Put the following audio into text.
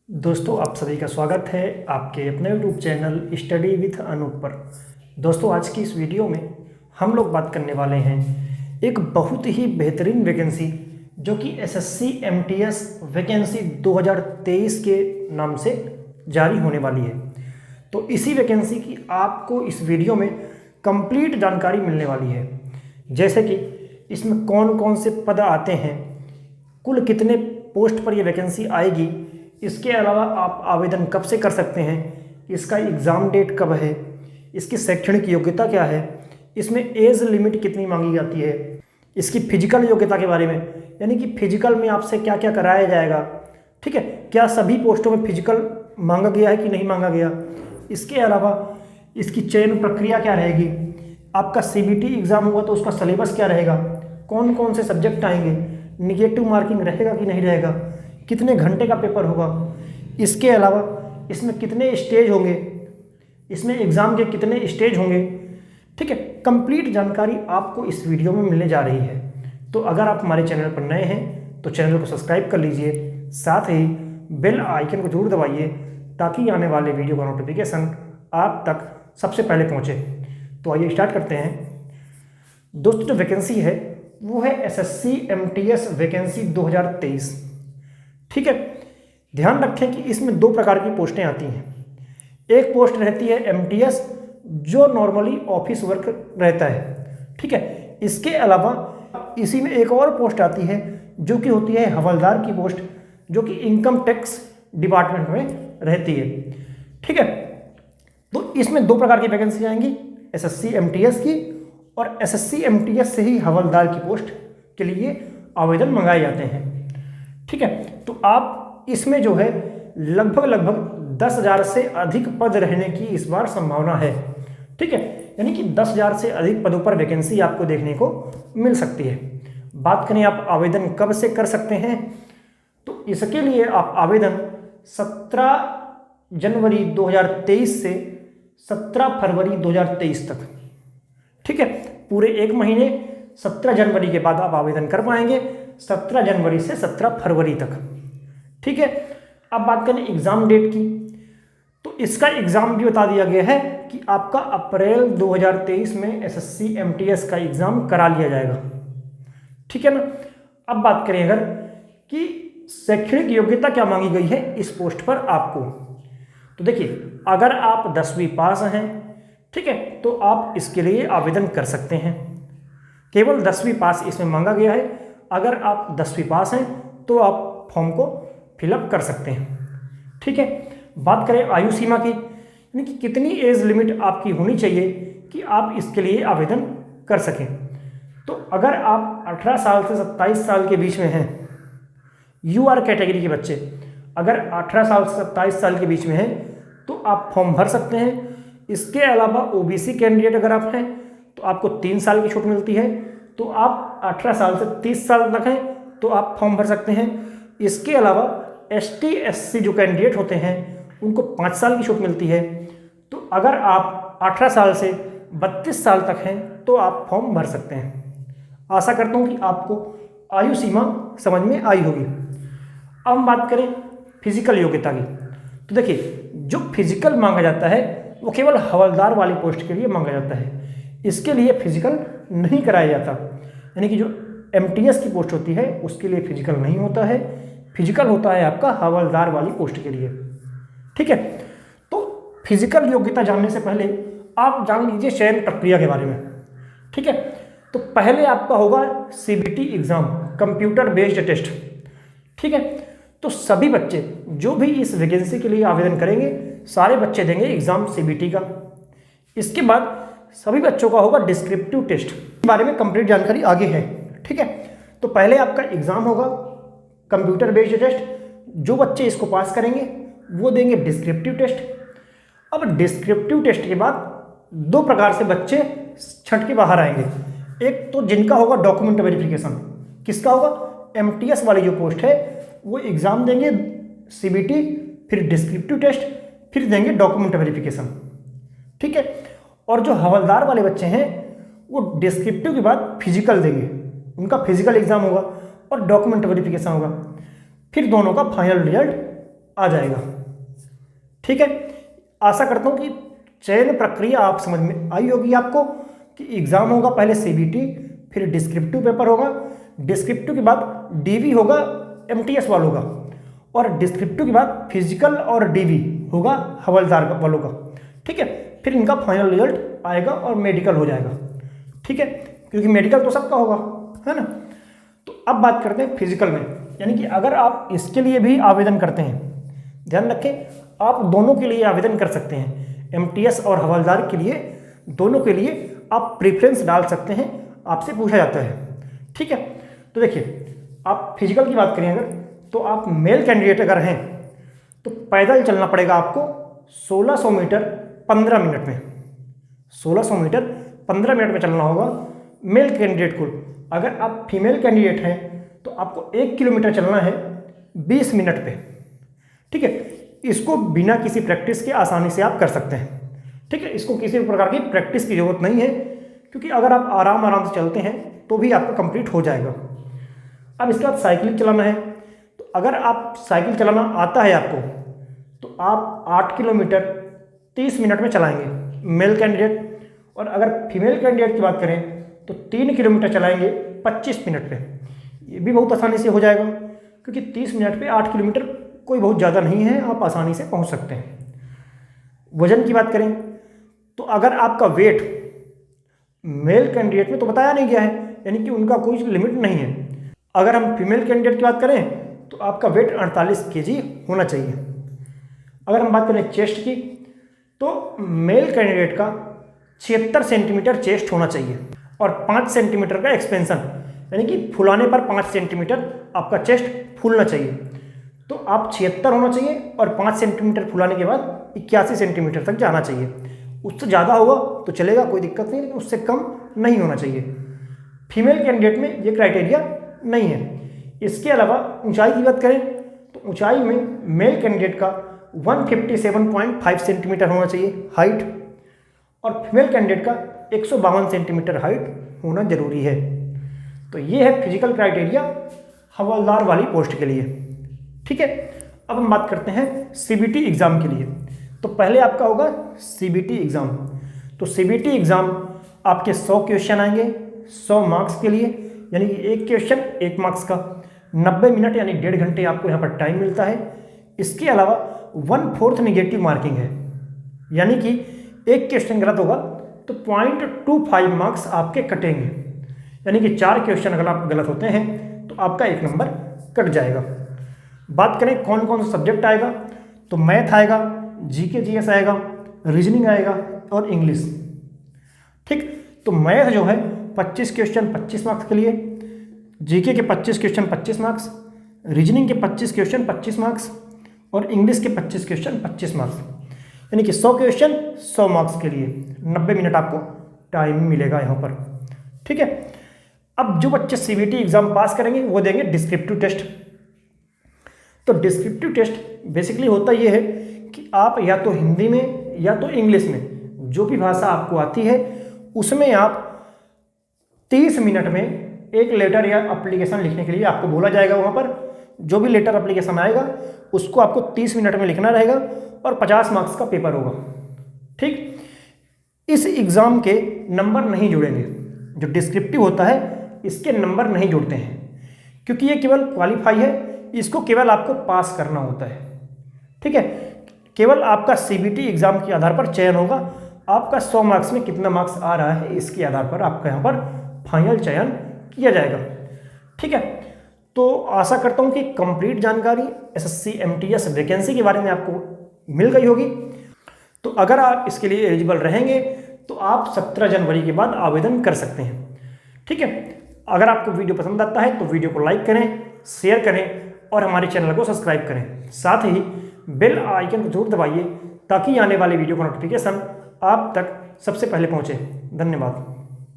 दोस्तों, आप सभी का स्वागत है आपके अपने YouTube channel study with Anoop पर। दोस्तों, आज की इस वीडियो में हम लोग बात करने वाले हैं एक बहुत ही बेहतरीन वैकेंसी जो कि एसएससी एमटीएस वैकेंसी 2023 के नाम से जारी होने वाली है। तो इसी वैकेंसी की आपको इस वीडियो में कंप्लीट जानकारी मिलने वाली है, जैसे कि इसमें कौन कौन से पद आते हैं, कुल कितने पोस्ट पर यह वैकेंसी आएगी, इसके अलावा आप आवेदन कब से कर सकते हैं, इसका एग्ज़ाम डेट कब है, इसकी शैक्षणिक योग्यता क्या है, इसमें एज लिमिट कितनी मांगी जाती है, इसकी फिजिकल योग्यता के बारे में, यानी कि फिजिकल में आपसे क्या क्या कराया जाएगा, ठीक है, क्या सभी पोस्टों में फिजिकल मांगा गया है कि नहीं मांगा गया, इसके अलावा इसकी चयन प्रक्रिया क्या रहेगी, आपका सीबीटी एग्ज़ाम हुआ तो उसका सिलेबस क्या रहेगा, कौन कौन से सब्जेक्ट आएंगे, निगेटिव मार्किंग रहेगा कि नहीं रहेगा, कितने घंटे का पेपर होगा, इसके अलावा इसमें कितने स्टेज होंगे, इसमें एग्ज़ाम के कितने स्टेज होंगे, ठीक है। कंप्लीट जानकारी आपको इस वीडियो में मिलने जा रही है। तो अगर आप हमारे चैनल पर नए हैं तो चैनल को सब्सक्राइब कर लीजिए, साथ ही बेल आइकन को जरूर दबाइए ताकि आने वाले वीडियो का नोटिफिकेशन आप तक सबसे पहले पहुँचे। तो आइए स्टार्ट करते हैं। दोस्तों, जो वैकेंसी है वो है एसएससी एमटीएस वैकेंसी 2023, ठीक है। ध्यान रखें कि इसमें दो प्रकार की पोस्टें आती हैं। एक पोस्ट रहती है एमटीएस जो नॉर्मली ऑफिस वर्क रहता है, ठीक है। इसके अलावा इसी में एक और पोस्ट आती है जो कि होती है हवलदार की पोस्ट, जो कि इनकम टैक्स डिपार्टमेंट में रहती है, ठीक है। तो इसमें दो प्रकार की वैकेंसी आएंगी, एसएससी एमटीएस की और एसएससी एमटीएस से ही हवलदार की पोस्ट के लिए आवेदन मंगाए जाते हैं, ठीक है। तो आप इसमें जो है लगभग 10,000 से अधिक पद रहने की इस बार संभावना है, ठीक है। यानी कि 10,000 से अधिक पदों पर वैकेंसी आपको देखने को मिल सकती है। बात करें आप आवेदन कब से कर सकते हैं, तो इसके लिए आप आवेदन 17 जनवरी 2023 से 17 फरवरी 2023 तक, ठीक है, पूरे एक महीने 17 जनवरी के बाद आप आवेदन कर पाएंगे, 17 जनवरी से 17 फरवरी तक, ठीक है। अब बात करें एग्ज़ाम डेट की, तो इसका एग्ज़ाम भी बता दिया गया है कि आपका अप्रैल 2023 में एसएससी एमटीएस का एग्ज़ाम करा लिया जाएगा, ठीक है ना। अब बात करें अगर कि शैक्षणिक योग्यता क्या मांगी गई है इस पोस्ट पर आपको, तो देखिए, अगर आप 10वीं पास हैं, ठीक है, तो आप इसके लिए आवेदन कर सकते हैं। केवल 10वीं पास इसमें मांगा गया है। अगर आप 10वीं पास हैं तो आप फॉर्म को फिलअप कर सकते हैं, ठीक है। बात करें आयु सीमा की, यानी कि कितनी एज लिमिट आपकी होनी चाहिए कि आप इसके लिए आवेदन कर सकें, तो अगर आप 18 साल से 27 साल के बीच में हैं, यूआर कैटेगरी के बच्चे अगर 18 साल से 27 साल के बीच में हैं तो आप फॉर्म भर सकते हैं। इसके अलावा ओबीसी कैंडिडेट अगर आप हैं तो आपको 3 साल की छूट मिलती है, तो आप 18 साल से 30 साल तक हैं तो आप फॉर्म भर सकते हैं। इसके अलावा एसटी एससी जो कैंडिडेट होते हैं उनको 5 साल की छूट मिलती है, तो अगर आप 18 साल से 32 साल तक हैं तो आप फॉर्म भर सकते हैं। आशा करता हूँ कि आपको आयु सीमा समझ में आई होगी। अब हम बात करें फिजिकल योग्यता की, तो देखिए, जो फिजिकल मांगा जाता है वो केवल हवलदार वाली पोस्ट के लिए मांगा जाता है, इसके लिए फिजिकल नहीं कराया जाता। यानी कि जो एमटीएस की पोस्ट होती है उसके लिए फिजिकल नहीं होता है, फिजिकल होता है आपका हवलदार वाली पोस्ट के लिए, ठीक है। तो फिजिकल योग्यता जानने से पहले आप जान लीजिए चयन प्रक्रिया के बारे में, ठीक है। तो पहले आपका होगा CBT exam, computer based test, ठीक है। तो सभी बच्चे जो भी इस वैकेंसी के लिए आवेदन करेंगे सारे बच्चे देंगे एग्ज़ाम सीबीटी का। इसके बाद सभी बच्चों का होगा डिस्क्रिप्टिव टेस्ट, के बारे में कंप्लीट जानकारी आगे है, ठीक है। तो पहले आपका एग्ज़ाम होगा कंप्यूटर बेस्ड टेस्ट, जो बच्चे इसको पास करेंगे वो देंगे डिस्क्रिप्टिव टेस्ट। अब डिस्क्रिप्टिव टेस्ट के बाद दो प्रकार से बच्चे छट के बाहर आएंगे। एक तो जिनका होगा डॉक्यूमेंट वेरिफिकेशन, किसका होगा, एमटीएस वाली जो पोस्ट है वो एग्ज़ाम देंगे सीबीटी, फिर डिस्क्रिप्टिव टेस्ट, फिर देंगे डॉक्यूमेंट वेरिफिकेशन, ठीक है। और जो हवलदार वाले बच्चे हैं वो डिस्क्रिप्टिव के बाद फिजिकल देंगे, उनका फिजिकल एग्ज़ाम होगा और डॉक्यूमेंट वेरिफिकेशन होगा, फिर दोनों का फाइनल रिजल्ट आ जाएगा। ठीक है, आशा करता हूँ कि चयन प्रक्रिया आप समझ में आई होगी आपको कि एग्ज़ाम होगा पहले सीबीटी, फिर डिस्क्रिप्टिव पेपर होगा, डिस्क्रिप्टिव के बाद डीवी होगा एमटीएस वालों का, और डिस्क्रिप्टिव के बाद फिजिकल और डीवी होगा हवलदार वालों का। ठीक है, फिर इनका फाइनल रिजल्ट आएगा और मेडिकल हो जाएगा। ठीक है, क्योंकि मेडिकल तो सबका होगा, है ना। तो अब बात करते हैं फिजिकल में, यानी कि अगर आप इसके लिए भी आवेदन करते हैं, ध्यान रखें आप दोनों के लिए आवेदन कर सकते हैं, एमटीएस और हवलदार के लिए, दोनों के लिए आप प्रेफरेंस डाल सकते हैं, आपसे पूछा जाता है। ठीक है, तो देखिए आप फिजिकल की बात करें अगर, तो आप मेल कैंडिडेट अगर हैं तो पैदल चलना पड़ेगा आपको 1600 मीटर 15 मिनट में। 1600 मीटर 15 मिनट में चलना होगा मेल कैंडिडेट को। अगर आप फीमेल कैंडिडेट हैं तो आपको 1 किलोमीटर चलना है 20 मिनट पे। ठीक है, इसको बिना किसी प्रैक्टिस के आसानी से आप कर सकते हैं। ठीक है, इसको किसी भी प्रकार की प्रैक्टिस की जरूरत नहीं है, क्योंकि अगर आप आराम से चलते हैं तो भी आपका कंप्लीट हो जाएगा। अब इसके बाद साइकिल चलाना है, तो अगर आप साइकिल चलाना आता है आपको तो आप 8 किलोमीटर 30 मिनट में चलाएंगे मेल कैंडिडेट, और अगर फीमेल कैंडिडेट की बात करें तो 3 किलोमीटर चलाएंगे 25 मिनट पे। ये भी बहुत आसानी से हो जाएगा, क्योंकि 30 मिनट पे 8 किलोमीटर कोई बहुत ज़्यादा नहीं है, आप आसानी से पहुंच सकते हैं। वजन की बात करें तो अगर आपका वेट मेल कैंडिडेट में तो बताया नहीं गया है, यानी कि उनका कोई लिमिट नहीं है। अगर हम फीमेल कैंडिडेट की बात करें तो आपका वेट 48 kg होना चाहिए। अगर हम बात करें चेस्ट की तो मेल कैंडिडेट का 76 सेंटीमीटर चेस्ट होना चाहिए, और 5 सेंटीमीटर का एक्सपेंशन, यानी कि फुलाने पर 5 सेंटीमीटर आपका चेस्ट फूलना चाहिए। तो आप 76 होना चाहिए, और 5 सेंटीमीटर फुलाने के बाद 81 सेंटीमीटर तक जाना चाहिए। उससे ज़्यादा होगा तो चलेगा, कोई दिक्कत नहीं, लेकिन उससे कम नहीं होना चाहिए। फीमेल कैंडिडेट में ये क्राइटेरिया नहीं है। इसके अलावा ऊंचाई की बात करें तो ऊंचाई में मेल कैंडिडेट का 157.5 सेंटीमीटर होना चाहिए हाइट, और फीमेल कैंडिडेट का 152 सेंटीमीटर हाइट होना जरूरी है। तो ये है फिजिकल क्राइटेरिया हवलदार वाली पोस्ट के लिए। ठीक है, अब हम बात करते हैं सीबीटी एग्ज़ाम के लिए। तो पहले आपका होगा सीबीटी एग्ज़ाम। तो सीबीटी एग्ज़ाम आपके 100 क्वेश्चन आएंगे 100 मार्क्स के लिए, यानी कि एक क्वेश्चन 1 मार्क्स का, 90 मिनट यानी 1.5 घंटे आपको यहाँ पर टाइम मिलता है। इसके अलावा 1/4 निगेटिव मार्किंग है, यानी कि एक क्वेश्चन गलत होगा तो 0.25 मार्क्स आपके कटेंगे, यानी कि 4 क्वेश्चन अगर आप गलत होते हैं तो आपका 1 नंबर कट जाएगा। बात करें कौन कौन सा सब्जेक्ट आएगा, तो मैथ आएगा, जीके जीएस आएगा, रीजनिंग आएगा और इंग्लिश। ठीक, तो मैथ जो है 25 क्वेश्चन 25 मार्क्स के लिए, जीके के 25 क्वेश्चन 25 मार्क्स, रीजनिंग के 25 क्वेश्चन 25 मार्क्स, और इंग्लिश के 25 क्वेश्चन 25 मार्क्स, यानी कि 100 क्वेश्चन 100 मार्क्स के लिए 90 मिनट आपको टाइम मिलेगा यहाँ पर। ठीक है, अब जो बच्चे सीबीटी एग्ज़ाम पास करेंगे वो देंगे डिस्क्रिप्टिव टेस्ट। तो डिस्क्रिप्टिव टेस्ट बेसिकली होता ये है कि आप या तो हिंदी में या तो इंग्लिश में, जो भी भाषा आपको आती है उसमें आप 30 मिनट में एक लेटर या एप्लीकेशन लिखने के लिए आपको बोला जाएगा। वहाँ पर जो भी लेटर एप्लीकेशन आएगा उसको आपको 30 मिनट में लिखना रहेगा, और 50 मार्क्स का पेपर होगा। ठीक, इस एग्ज़ाम के नंबर नहीं जुड़ेंगे। जो डिस्क्रिप्टिव होता है इसके नंबर नहीं जुड़ते हैं, क्योंकि ये केवल क्वालिफाई है, इसको केवल आपको पास करना होता है। ठीक है, केवल आपका सीबीटी एग्ज़ाम के आधार पर चयन होगा। आपका 100 मार्क्स में कितना मार्क्स आ रहा है इसके आधार पर आपका यहाँ पर फाइनल चयन किया जाएगा। ठीक है, तो आशा करता हूँ कि कंप्लीट जानकारी एसएससी एमटीएस वैकेंसी के बारे में आपको मिल गई होगी। तो अगर आप इसके लिए एलिजिबल रहेंगे तो आप 17 जनवरी के बाद आवेदन कर सकते हैं। ठीक है, अगर आपको वीडियो पसंद आता है तो वीडियो को लाइक करें, शेयर करें और हमारे चैनल को सब्सक्राइब करें। साथ ही बेल आइकन को जरूर दबाइए ताकि आने वाले वीडियो का नोटिफिकेशन आप तक सबसे पहले पहुंचे। धन्यवाद।